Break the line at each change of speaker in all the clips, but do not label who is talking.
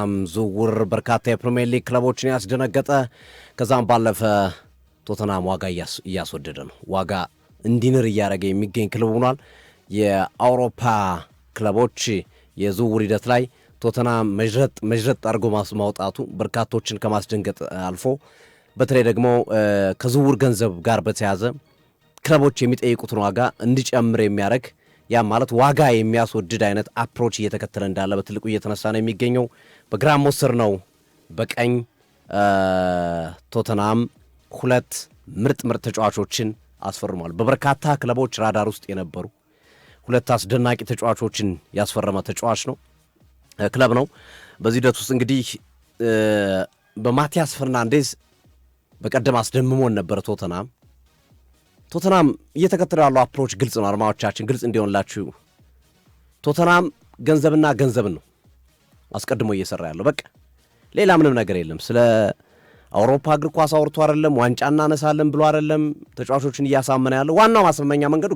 የቶተናም ዝውውር በርካታ የፕሪሚየር ሊግ ክለቦችን ያስደነገጠ ከዛም ባለፈ ቶተናም ዋጋ እያስወደደ ነው። ዋጋ እንዲንር እያደረገ የሚገኝ ክለብ ሆኗል። የአውሮፓ ክለቦች የዝውውር ሂደት ላይ ቶተናም መዥረጥ አድርጎ ማውጣቱ በርካቶችን ከማስደንገጥ አልፎ በተለይ ደግሞ ከዝውውር ገንዘብ ጋር በተያዘ ክለቦች የሚጠይቁትን ዋጋ እንዲጨምር የሚያደርግ ያ ማለት ዋጋ የሚያስወድድ አይነት አፕሮች እየተከተለ እንዳለ በትልቁ እየተነሳ ነው የሚገኘው። በግራም ሞስር ነው በቀኝ ቶተናም ሁለት ምርጥ ተጫዋቾችን አስፈርሟል። በበርካታ ክለቦች ራዳር ውስጥ የነበሩ ሁለት አስደናቂ ተጫዋቾችን ያስፈረመ ተጫዋች ነው ክለብ ነው። በዚህ ሂደት ውስጥ እንግዲህ በማቲያስ ፈርናንዴዝ በቀደም አስደምሞን ነበር። ቶተናም እየተከተለ ያለው አፕሮች ግልጽ ነው። አርማዎቻችን ግልጽ እንዲሆንላችሁ ቶተናም ገንዘብና ገንዘብን ነው አስቀድሞ እየሰራ ያለው። በቃ ሌላ ምንም ነገር የለም። ስለ አውሮፓ እግር ኳስ አውርቶ አይደለም፣ ዋንጫ እናነሳለን ብሎ አይደለም ተጫዋቾችን እያሳመነ ያለው። ዋናው ማስመኛ መንገዱ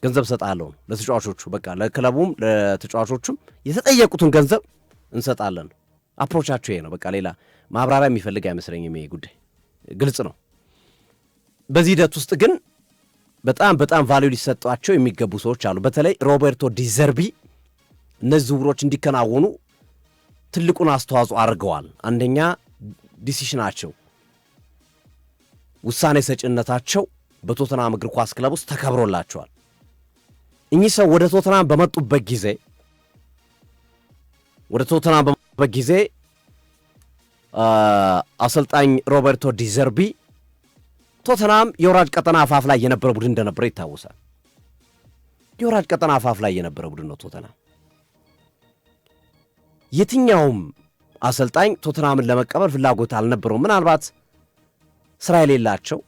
ገንዘብ ሰጣለሁ ለተጫዋቾቹ። በቃ ለክለቡም ለተጫዋቾቹም የተጠየቁትን ገንዘብ እንሰጣለን። አፕሮቻቸው ይሄ ነው። በቃ ሌላ ማብራሪያ የሚፈልግ አይመስለኝም። ይሄ ጉዳይ ግልጽ ነው። በዚህ ሂደት ውስጥ ግን በጣም ቫልዩ ሊሰጧቸው የሚገቡ ሰዎች አሉ። በተለይ ሮቤርቶ ዲዘርቢ እነዚህ ዝውውሮች እንዲከናወኑ ትልቁን አስተዋጽኦ አድርገዋል። አንደኛ ዲሲሽናቸው፣ ውሳኔ ሰጭነታቸው በቶተናም እግር ኳስ ክለብ ውስጥ ተከብሮላቸዋል። እኚህ ሰው ወደ ቶተናም በመጡበት ጊዜ አሰልጣኝ ሮቤርቶ ዲዘርቢ ቶተናም የወራጅ ቀጠና አፋፍ ላይ የነበረ ቡድን እንደነበረ ይታወሳል። የወራጅ ቀጠና አፋፍ ላይ የነበረ ቡድን ነው ቶተናም። የትኛውም አሰልጣኝ ቶተናምን ለመቀበል ፍላጎት አልነበረውም። ምናልባት ስራ የሌላቸው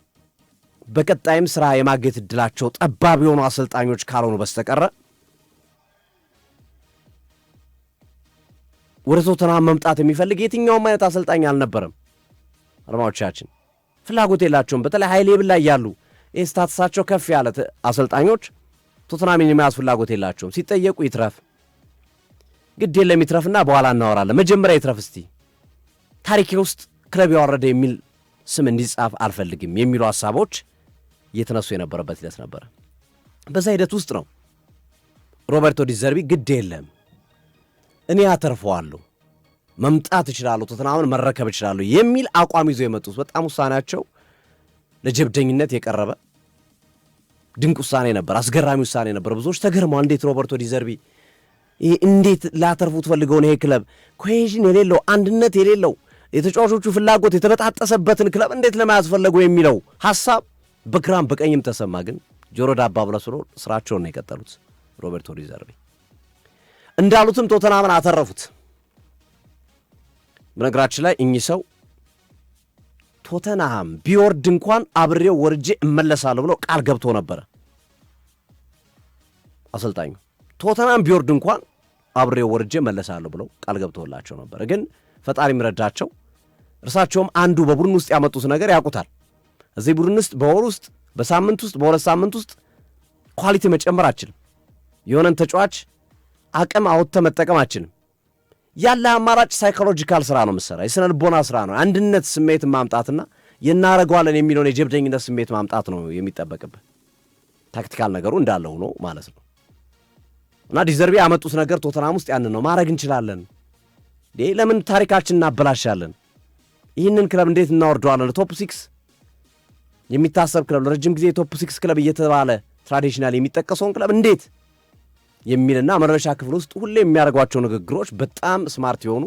በቀጣይም ስራ የማግኘት እድላቸው ጠባብ የሆኑ አሰልጣኞች ካልሆኑ በስተቀረ ወደ ቶተናም መምጣት የሚፈልግ የትኛውም አይነት አሰልጣኝ አልነበረም። አርማዎቻችን ፍላጎት የላቸውም። በተለይ ሃይ ሌቭል ላይ ያሉ ስታትሳቸው ከፍ ያለ አሰልጣኞች ቶተናምን የመያዝ ፍላጎት የላቸውም። ሲጠየቁ ይትረፍ፣ ግድ የለም ይትረፍና በኋላ እናወራለን፣ መጀመሪያ ይትረፍ፣ እስቲ ታሪኬ ውስጥ ክለብ ያወረደ የሚል ስም እንዲጻፍ አልፈልግም የሚሉ ሐሳቦች እየተነሱ የነበረበት ሂደት ነበረ። በዛ ሂደት ውስጥ ነው ሮቤርቶ ዲዘርቢ ግድ የለም እኔ አተርፈዋለሁ፣ መምጣት እችላለሁ፣ ቶተናምን መረከብ እችላለሁ የሚል አቋም ይዞ የመጡት። በጣም ውሳኔያቸው ለጀብደኝነት የቀረበ ድንቅ ውሳኔ ነበር፣ አስገራሚ ውሳኔ ነበር። ብዙዎች ተገርመዋል። እንዴት ሮቤርቶ ዲዘርቢ እንዴት ላተርፉት ፈልገውን ይሄ ክለብ ኮሄዥን የሌለው አንድነት የሌለው የተጫዋቾቹ ፍላጎት የተበጣጠሰበትን ክለብ እንዴት ለመያዝ ፈለጉ የሚለው ሐሳብ በግራም በቀኝም ተሰማ። ግን ጆሮ ዳባ ብለው ስራቸውን ነው የቀጠሉት። ሮቤርቶ ዲዘርቢ እንዳሉትም ቶተናምን አተረፉት። በነገራችን ላይ እኚህ ሰው ቶተናም ቢወርድ እንኳን አብሬው ወርጄ እመለሳለሁ ብለው ቃል ገብቶ ነበረ። አሰልጣኙ ቶተናም ቢወርድ እንኳን አብሬው ወርጄ እመለሳለሁ ብለው ቃል ገብቶላቸው ነበረ። ግን ፈጣሪ የሚረዳቸው እርሳቸውም አንዱ በቡድን ውስጥ ያመጡት ነገር ያውቁታል። እዚህ ቡድን ውስጥ በወር ውስጥ በሳምንት ውስጥ በሁለት ሳምንት ውስጥ ኳሊቲ መጨመር አችልም። የሆነን ተጫዋች አቅም አውጥተህ መጠቀም አችልም። ያለ አማራጭ ሳይኮሎጂካል ስራ ነው የምትሰራ፣ የስነ ልቦና ስራ ነው። አንድነት ስሜት ማምጣትና የናረጋዋለን የሚለውን የጀብደኝነት ስሜት ማምጣት ነው የሚጠበቅብህ። ታክቲካል ነገሩ እንዳለ ሆኖ ማለት ነው። እና ዲዘርቢ ያመጡት ነገር ቶተናም ውስጥ ያንን ነው። ማድረግ እንችላለን፣ ለምን ታሪካችን እናበላሻለን? ይህንን ክለብ እንዴት እናወርደዋለን? ቶፕ 6 የሚታሰብ ክለብ፣ ለረጅም ጊዜ ቶፕ 6 ክለብ እየተባለ ትራዲሽናል የሚጠቀሰውን ክለብ እንዴት የሚልና መረሻ ክፍል ውስጥ ሁሌ የሚያደርጓቸው ንግግሮች በጣም ስማርት የሆኑ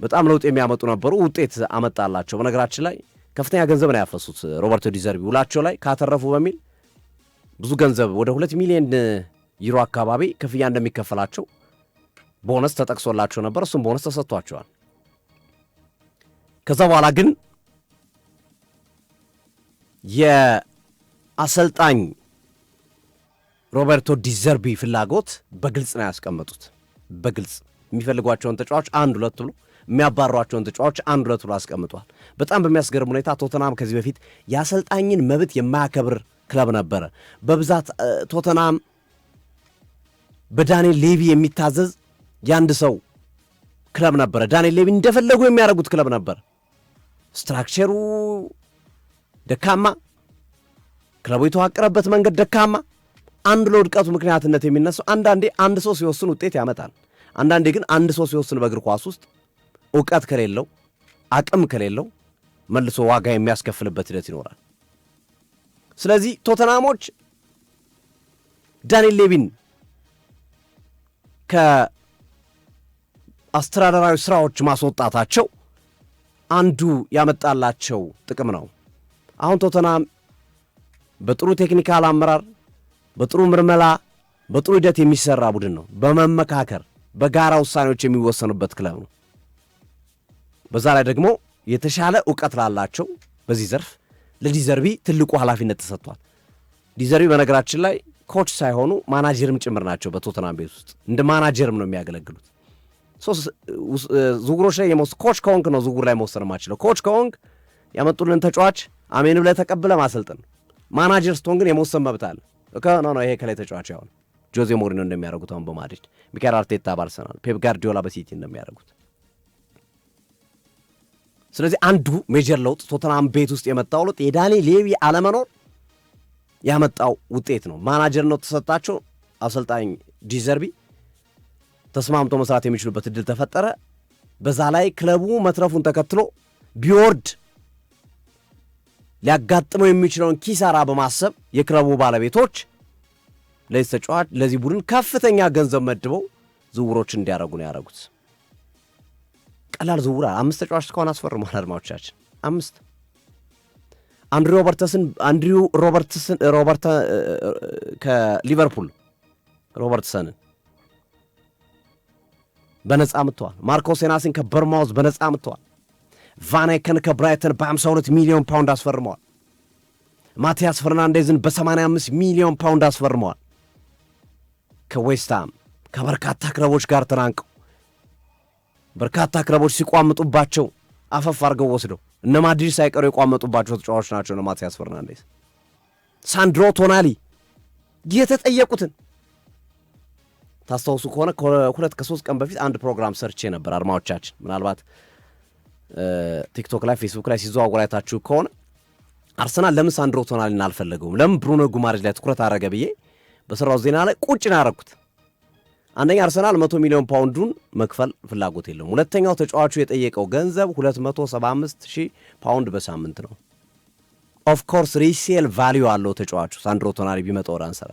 በጣም ለውጥ የሚያመጡ ነበሩ። ውጤት አመጣላቸው። በነገራችን ላይ ከፍተኛ ገንዘብ ነው ያፈሱት ሮቤርቶ ዲዘርቢ ውላቸው ላይ ካተረፉ በሚል ብዙ ገንዘብ ወደ 2 ሚሊዮን ዩሮ አካባቢ ክፍያ እንደሚከፈላቸው ቦነስ ተጠቅሶላቸው ነበር። እሱም ቦነስ ተሰጥቷቸዋል። ከዛ በኋላ ግን የአሰልጣኝ ሮቤርቶ ዲዘርቢ ፍላጎት በግልጽ ነው ያስቀመጡት። በግልጽ የሚፈልጓቸውን ተጫዋች አንድ ሁለት ብሎ የሚያባሯቸውን ተጫዋች አንድ ሁለት ብሎ አስቀምጧል። በጣም በሚያስገርም ሁኔታ ቶተናም ከዚህ በፊት የአሰልጣኝን መብት የማያከብር ክለብ ነበረ። በብዛት ቶተናም በዳንኤል ሌቪ የሚታዘዝ የአንድ ሰው ክለብ ነበረ። ዳንኤል ሌቪ እንደፈለጉ የሚያደርጉት ክለብ ነበር። ስትራክቸሩ ደካማ፣ ክለቡ የተዋቀረበት መንገድ ደካማ። አንድ ለውድቀቱ ምክንያትነት የሚነሳው አንዳንዴ አንድ ሰው ሲወስን ውጤት ያመጣል። አንዳንዴ ግን አንድ ሰው ሲወስን በእግር ኳስ ውስጥ እውቀት ከሌለው አቅም ከሌለው መልሶ ዋጋ የሚያስከፍልበት ሂደት ይኖራል። ስለዚህ ቶተናሞች ዳንኤል ሌቪን ከአስተዳደራዊ ስራዎች ማስወጣታቸው አንዱ ያመጣላቸው ጥቅም ነው። አሁን ቶተናም በጥሩ ቴክኒካል አመራር፣ በጥሩ ምርመላ፣ በጥሩ ሂደት የሚሰራ ቡድን ነው። በመመካከር በጋራ ውሳኔዎች የሚወሰኑበት ክለብ ነው። በዛ ላይ ደግሞ የተሻለ እውቀት ላላቸው በዚህ ዘርፍ ለዲዘርቢ ትልቁ ኃላፊነት ተሰጥቷል። ዲዘርቢ በነገራችን ላይ ኮች ሳይሆኑ ማናጀርም ጭምር ናቸው። በቶተናም ቤት ውስጥ እንደ ማናጀርም ነው የሚያገለግሉት። ዝውውሮች ላይ ኮች ከሆንክ ነው ዝውውር ላይ መወሰን ማችለው። ኮች ከሆንክ ያመጡልን ተጫዋች አሜን ብለህ ተቀብለ ማሰልጥን። ማናጀር ስትሆን ግን የመወሰን መብት አለ። ነው ይሄ ከላይ ተጫዋች ያሆን ጆዜ ሞሪኖ እንደሚያደርጉት አሁን በማድሪድ፣ ሚካኤል አርቴታ በአርሰናል፣ ፔፕ ጋርዲዮላ በሲቲ እንደሚያደርጉት። ስለዚህ አንዱ ሜጀር ለውጥ ቶተናም ቤት ውስጥ የመጣው ለውጥ የዳንኤል ሌቪ አለመኖር ያመጣው ውጤት ነው። ማናጀርነት ተሰጣቸው። አሰልጣኝ ዲዘርቢ ተስማምቶ መስራት የሚችሉበት እድል ተፈጠረ። በዛ ላይ ክለቡ መትረፉን ተከትሎ ቢወርድ ሊያጋጥመው የሚችለውን ኪሳራ በማሰብ የክለቡ ባለቤቶች ለዚህ ተጫዋች ለዚህ ቡድን ከፍተኛ ገንዘብ መድበው ዝውውሮችን እንዲያደርጉ ነው ያደረጉት። ቀላል ዝውውር 5 ተጫዋች እስካሁን አስፈርሟል። አድማጮቻችን 5 አንድሪው ሮበርትሰን ከሊቨርፑል ሮበርትሰንን በነፃ አምጥተዋል። ማርኮ ሴናሲን ከበርማውዝ በነፃ አምጥተዋል። ቫኔከን ከብራይተን በ52 ሚሊዮን ፓውንድ አስፈርመዋል። ማቲያስ ፈርናንዴዝን በ85 ሚሊዮን ፓውንድ አስፈርመዋል። ከዌስትሃም ከበርካታ ክለቦች ጋር ተናንቀው በርካታ ክለቦች ሲቋምጡባቸው አፈፍ አድርገው ወስደው እነ ማድሪድ ሳይቀሩ የቋመጡባቸው ተጫዋቾች ናቸው። እነ ማቲያስ ፈርናንዴዝ፣ ሳንድሮ ቶናሊ የተጠየቁትን ታስታውሱ ከሆነ ከ2-3 ቀን በፊት አንድ ፕሮግራም ሰርቼ ነበር። አድማጮቻችን ምናልባት ቲክቶክ ላይ ፌስቡክ ላይ ሲዘዋወር አይታችሁ ከሆነ አርሰናል ለምን ሳንድሮ ቶናሊን አልፈለገውም፣ ለምን ብሩኖ ጉማሬጅ ላይ ትኩረት አደረገ ብዬ በሰራው ዜና ላይ ቁጭ ነው ያደረኩት። አንደኛ አርሰናል 100 ሚሊዮን ፓውንዱን መክፈል ፍላጎት የለውም። ሁለተኛው ተጫዋቹ የጠየቀው ገንዘብ 275,000 ፓውንድ በሳምንት ነው። ኦፍ ኮርስ ሪሴል ቫልዩ አለው ተጫዋቹ ሳንድሮ ቶናሊ ቢመጣ ወደ አንሰራ።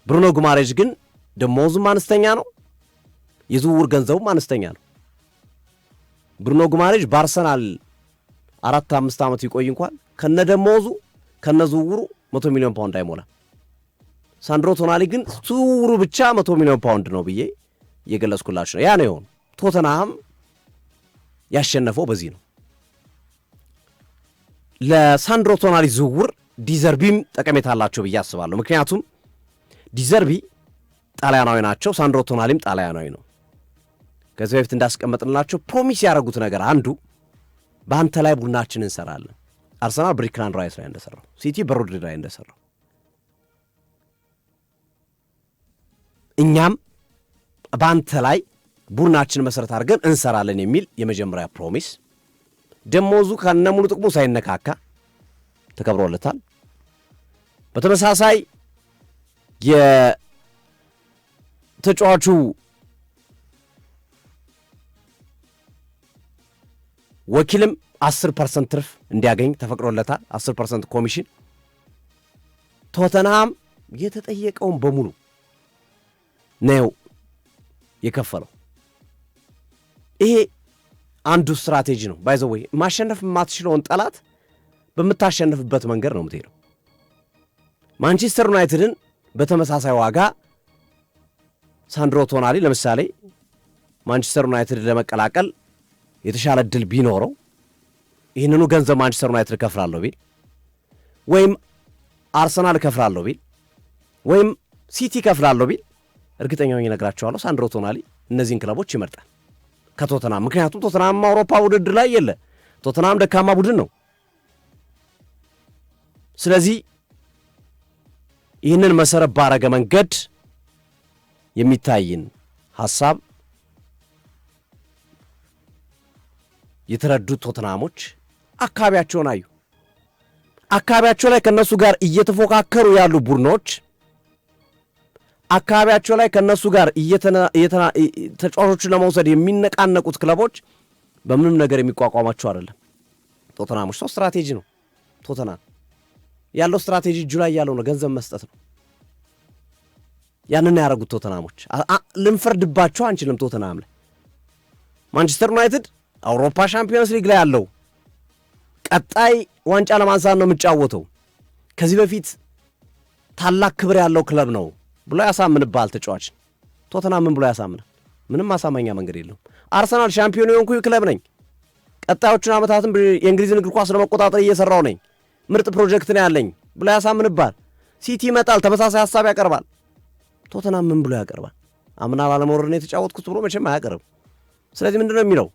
ብሩኖ ጉማሬጅ ግን ደሞዙም አነስተኛ ነው፣ የዝውውር ገንዘቡም አነስተኛ ነው። ብሩኖ ጉማሬጅ በአርሰናል 4-5 ዓመት ይቆይ እንኳን ከነ ደሞዙ ከነ ዝውውሩ 100 ሚሊዮን ፓውንድ አይሞላም። ሳንድሮ ቶናሊ ግን ዝውውሩ ብቻ 100 ሚሊዮን ፓውንድ ነው ብዬ እየገለጽኩላችሁ ነው። ያ ነው የሆነው። ቶተንሃም ያሸነፈው በዚህ ነው። ለሳንድሮ ቶናሊ ዝውውር ዲዘርቢም ጠቀሜታ አላቸው ብዬ አስባለሁ። ምክንያቱም ዲዘርቢ ጣሊያናዊ ናቸው፣ ሳንድሮ ቶናሊም ጣሊያናዊ ነው። ከዚህ በፊት እንዳስቀመጥንላቸው ፕሮሚስ ያደረጉት ነገር አንዱ በአንተ ላይ ቡድናችን እንሰራለን። አርሰናል በሪክላንድ ራይስ ላይ እንደሰራው፣ ሲቲ በሮድሪ ላይ እንደሰራው እኛም በአንተ ላይ ቡድናችን መሰረት አድርገን እንሰራለን የሚል የመጀመሪያ ፕሮሚስ፣ ደሞዙ ከነሙሉ ጥቅሙ ሳይነካካ ተከብሮለታል። በተመሳሳይ የተጫዋቹ ወኪልም 10% ትርፍ እንዲያገኝ ተፈቅዶለታል። 10% ኮሚሽን። ቶተንሃም የተጠየቀውን በሙሉ ነው የከፈለው። ይሄ አንዱ ስትራቴጂ ነው። ባይዘወይ ማሸነፍ የማትችለውን ጠላት በምታሸንፍበት መንገድ ነው የምትሄደው። ማንቸስተር ዩናይትድን በተመሳሳይ ዋጋ ሳንድሮ ቶናሊ ለምሳሌ ማንቸስተር ዩናይትድ ለመቀላቀል የተሻለ እድል ቢኖረው ይህንኑ ገንዘብ ማንቸስተር ዩናይትድ ከፍላለሁ ቢል ወይም አርሰናል ከፍላለሁ ቢል ወይም ሲቲ ከፍላለሁ ቢል እርግጠኛ ሆኜ እነግራቸዋለሁ ሳንድሮ ቶናሊ እነዚህን ክለቦች ይመርጣል ከቶተናም። ምክንያቱም ቶተናም አውሮፓ ውድድር ላይ የለ፣ ቶተናም ደካማ ቡድን ነው። ስለዚህ ይህንን መሰረት ባረገ መንገድ የሚታይን ሐሳብ የተረዱት ቶተናሞች አካባቢያቸውን አዩ። አካባቢያቸው ላይ ከነሱ ጋር እየተፎካከሩ ያሉ ቡድኖች፣ አካባቢያቸው ላይ ከነሱ ጋር ተጫዋቾችን ለመውሰድ የሚነቃነቁት ክለቦች በምንም ነገር የሚቋቋማቸው አይደለም። ቶተናሞች ሰው ስትራቴጂ ነው። ቶተናም ያለው ስትራቴጂ እጁ ላይ ያለው ነው፣ ገንዘብ መስጠት ነው። ያንን ያደረጉት ቶተናሞች ልንፈርድባቸው አንችልም። ቶተናም ላይ ማንቸስተር ዩናይትድ አውሮፓ ሻምፒዮንስ ሊግ ላይ ያለው ቀጣይ ዋንጫ ለማንሳት ነው የሚጫወተው፣ ከዚህ በፊት ታላቅ ክብር ያለው ክለብ ነው ብሎ ያሳምንባል ተጫዋች። ቶተናም ምን ብሎ ያሳምናል? ምንም ማሳመኛ መንገድ የለውም። አርሰናል ሻምፒዮን የሆንኩ ክለብ ነኝ፣ ቀጣዮቹን ዓመታትም የእንግሊዝን እግር ኳስ ለመቆጣጠር እየሰራው ነኝ፣ ምርጥ ፕሮጀክት ነው ያለኝ ብሎ ያሳምንባል። ሲቲ ይመጣል፣ ተመሳሳይ ሐሳብ ያቀርባል። ቶተናም ምን ብሎ ያቀርባል? አምና ላለመውረድ ነው የተጫወትኩት ብሎ መቼም አያቀርብም። ስለዚህ ምንድን ነው የሚለው?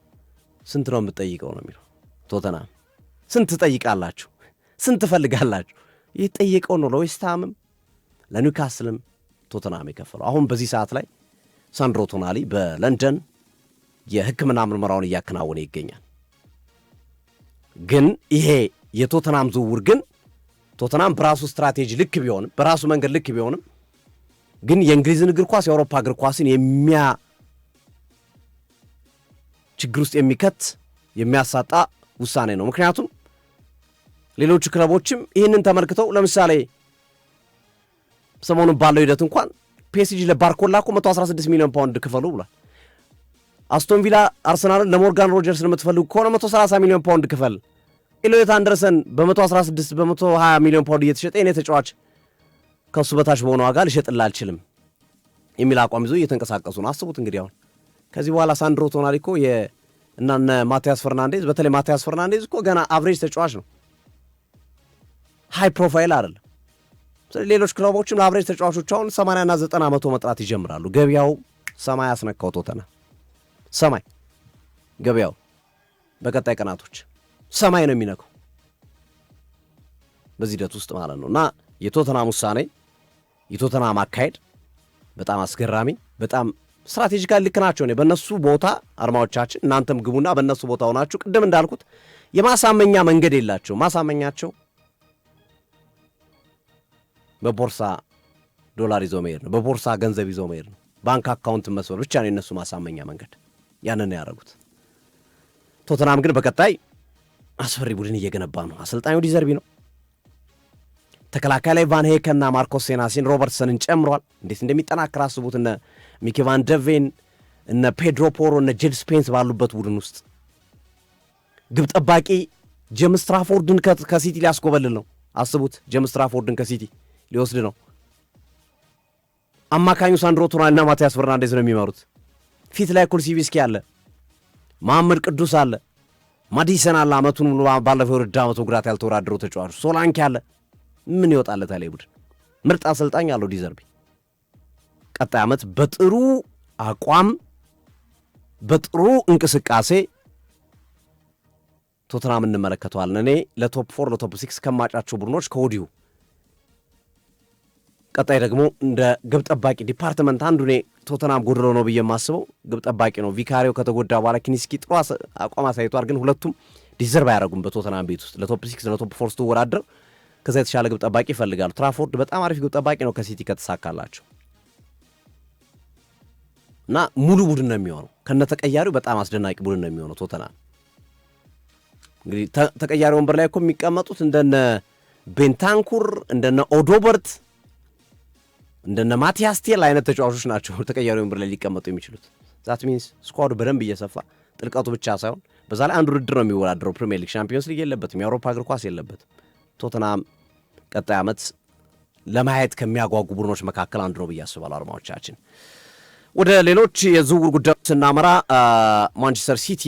ስንት ነው የምትጠይቀው ነው የሚለው። ቶተናም ስንት ትጠይቃላችሁ? ስንት ትፈልጋላችሁ? ይህ ጠየቀው ነው ለዌስትሃምም ለኒውካስልም ቶተናም የከፈለው። አሁን በዚህ ሰዓት ላይ ሳንድሮ ቶናሊ በለንደን የሕክምና ምርመራውን እያከናወነ ይገኛል። ግን ይሄ የቶተናም ዝውውር ግን ቶተናም በራሱ ስትራቴጂ ልክ ቢሆንም በራሱ መንገድ ልክ ቢሆንም ግን የእንግሊዝን እግር ኳስ የአውሮፓ እግር ኳስን ችግር ውስጥ የሚከት የሚያሳጣ ውሳኔ ነው። ምክንያቱም ሌሎቹ ክለቦችም ይህንን ተመልክተው ለምሳሌ ሰሞኑን ባለው ሂደት እንኳን ፒኤስጂ ለባርኮላ እኮ 116 ሚሊዮን ፓውንድ ክፈሉ ብሏል። አስቶን ቪላ አርሰናልን ለሞርጋን ሮጀርስ የምትፈልጉ ከሆነ 130 ሚሊዮን ፓውንድ ክፈል፣ ኤሊዮት አንደርሰን በ116 በ120 ሚሊዮን ፓውንድ እየተሸጠ የኔ ተጫዋች ከሱ በታች በሆነ ዋጋ ልሸጥልህ አልችልም የሚል አቋም ይዞ እየተንቀሳቀሱ ነው። አስቡት እንግዲህ አሁን ከዚህ በኋላ ሳንድሮ ቶናሊ እኮ እናነ ማቲያስ ፈርናንዴዝ፣ በተለይ ማቲያስ ፈርናንዴዝ እኮ ገና አቨሬጅ ተጫዋች ነው፣ ሃይ ፕሮፋይል አይደለም። ስለዚህ ሌሎች ክለቦችም ለአቨሬጅ ተጫዋቾች አሁን 80 እና 90 መቶ መጥራት ይጀምራሉ። ገበያው ሰማይ ያስነካው ቶተናም ሰማይ ገበያው በቀጣይ ቀናቶች ሰማይ ነው የሚነካው በዚህ ሂደት ውስጥ ማለት ነው። እና የቶተናም ውሳኔ የቶተናም አካሄድ በጣም አስገራሚ፣ በጣም ስትራቴጂካሊ ልክ ናቸው። በእነሱ ቦታ አርማዎቻችን እናንተም ግቡና በእነሱ ቦታ ሆናችሁ ቅድም እንዳልኩት የማሳመኛ መንገድ የላቸው። ማሳመኛቸው በቦርሳ ዶላር ይዞ መሄድ ነው፣ በቦርሳ ገንዘብ ይዞ መሄድ ነው፣ ባንክ አካውንት መስበር ብቻ ነው የነሱ ማሳመኛ መንገድ። ያንን ያደረጉት ቶተናም ግን በቀጣይ አስፈሪ ቡድን እየገነባ ነው። አሰልጣኙ ዲዘርቢ ነው። ተከላካይ ላይ ቫን ሄከና ማርኮስ ሴናሲን ሮበርትሰንን ጨምሯል። እንዴት እንደሚጠናከር አስቡት። እነ ሚኪ ቫን ደቬን እነ ፔድሮ ፖሮ እነ ጄል ስፔንስ ባሉበት ቡድን ውስጥ ግብ ጠባቂ ጄምስ ትራፎርድን ከሲቲ ሊያስኮበልል ነው። አስቡት፣ ጄምስ ትራፎርድን ከሲቲ ሊወስድ ነው። አማካኙ ሳንድሮ ቶናሊና ማቲያስ ፈርናንዴዝ ነው የሚመሩት። ፊት ላይ ኩልሲቪስኪ አለ፣ መሐመድ ቅዱስ አለ፣ ማዲሰን አለ። አመቱን ሙሉ ባለፈው የውድድር ዓመቱ ጉዳት ያልተወዳደረው ተጫዋቹ ሶላንኪ አለ። ምን ይወጣለታል ቡድን? ምርጥ አሰልጣኝ አለው ዲዘርቢ። ቀጣይ ዓመት በጥሩ አቋም በጥሩ እንቅስቃሴ ቶተናም እንመለከተዋለን። እኔ ለቶፕ 4 ለቶፕ 6 ከማጫቸው ቡድኖች ከወዲሁ ቀጣይ ደግሞ እንደ ግብ ጠባቂ ዲፓርትመንት አንዱ እኔ ቶተናም ጎድሎ ነው ብዬ የማስበው ግብ ጠባቂ ነው። ቪካሪዮ ከተጎዳ በኋላ ኪኒስኪ ጥሩ አቋም አሳይቷል፣ ግን ሁለቱም ዲዘርቭ አያደርጉም በቶተናም ቤት ውስጥ ለቶፕ 6 ለቶፕ 4 ስትወዳደር ከዛ የተሻለ ግብ ጠባቂ ይፈልጋሉ። ትራፎርድ በጣም አሪፍ ግብ ጠባቂ ነው ከሲቲ ከተሳካላቸው እና ሙሉ ቡድን ነው የሚሆነው። ከነተቀያሪው በጣም አስደናቂ ቡድን ነው የሚሆነው ቶተናም። እንግዲህ ተቀያሪ ወንበር ላይ እኮ የሚቀመጡት እንደነ ቤንታንኩር እንደነ ኦዶበርት እንደነ ማቲያስ ቴል አይነት ተጫዋቾች ናቸው ተቀያሪ ወንበር ላይ ሊቀመጡ የሚችሉት። ዛት ሚንስ ስኳዱ በደንብ እየሰፋ ጥልቀቱ ብቻ ሳይሆን በዛ ላይ አንድ ውድድር ነው የሚወዳደረው። ፕሪሚየር ሊግ፣ ሻምፒዮንስ ሊግ የለበትም፣ የአውሮፓ እግር ኳስ የለበትም። ቶተናም ቀጣይ ዓመት ለማየት ከሚያጓጉ ቡድኖች መካከል አንዱ ነው ብዬ አስባለሁ። አርማዎቻችን ወደ ሌሎች የዝውውር ጉዳዮች ስናመራ ማንቸስተር ሲቲ